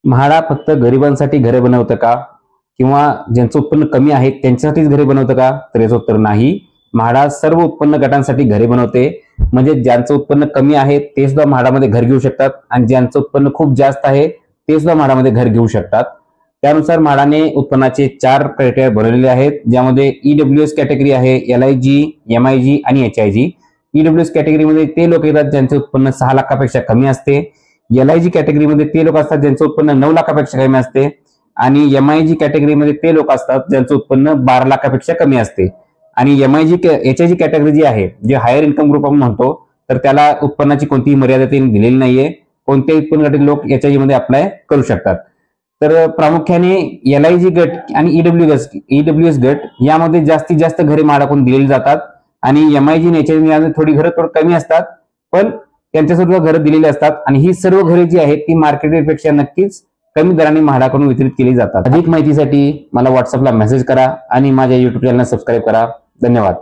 म्हाडा फक्त गरिबांसाठी घरे बनवतं का, किंवा ज्यांचं उत्पन्न कमी आहे त्यांच्यासाठीच घरे बनवतं का? तर याचं उत्तर नाही. म्हाडा सर्व उत्पन्न गटांसाठी घरे बनवते. म्हणजे ज्यांचं उत्पन्न कमी आहे ते सुद्धा म्हाडामध्ये घर घेऊ शकतात, आणि ज्यांचं उत्पन्न खूप जास्त आहे ते सुद्धा म्हाडामध्ये घर घेऊ शकतात. त्यानुसार म्हाडाने उत्पन्नाचे 4 क्रायटेरिया बनवलेले आहेत, ज्यामध्ये ईडब्ल्यूएस कॅटेगरी आहे, एलआयजी, एमआयजी आणि एचआयजी. ईडब्ल्यूएस कॅटेगरीमध्ये ते लोक येतात ज्यांचे उत्पन्न 6 लाखापेक्षा कमी असते. एलआयजी कॅटेगरीमध्ये ते लोक असतात ज्यांचं उत्पन्न 9 लाखापेक्षा कमी असते, आणि एमआयजी कॅटेगरीमध्ये ते लोक असतात ज्यांचं उत्पन्न 12 लाखापेक्षा कमी असते. आणि एचआयजी कॅटेगरी जी आहे, जे हायर इन्कम ग्रुप आपण म्हणतो, तर त्याला उत्पन्नाची कोणतीही मर्यादा त्यांनी दिलेली नाहीये. कोणत्याही उत्पन्न गटातील लोक एचआयजी मध्ये अप्लाय करू शकतात. तर प्रामुख्याने एलआयजी गट आणि ईडब्ल्यूएस गट यामध्ये जास्तीत जास्त घरे म्हाडाकडून दिलेली जातात, आणि एमआयजी आणि एचआयजी थोडी घरं थोडं कमी असतात, पण त्यांच्या सुद्धा घरं दिलेली असतात. आणि ही सर्व घरे जी आहेत ती मार्केट रेटपेक्षा नक्कीच कमी दराने म्हाडाकडून वितरित केली जातात. अधिक माहितीसाठी मला व्हॉट्सअपला मेसेज करा आणि माझ्या युट्यूब चॅनलला सबस्क्राईब करा. धन्यवाद.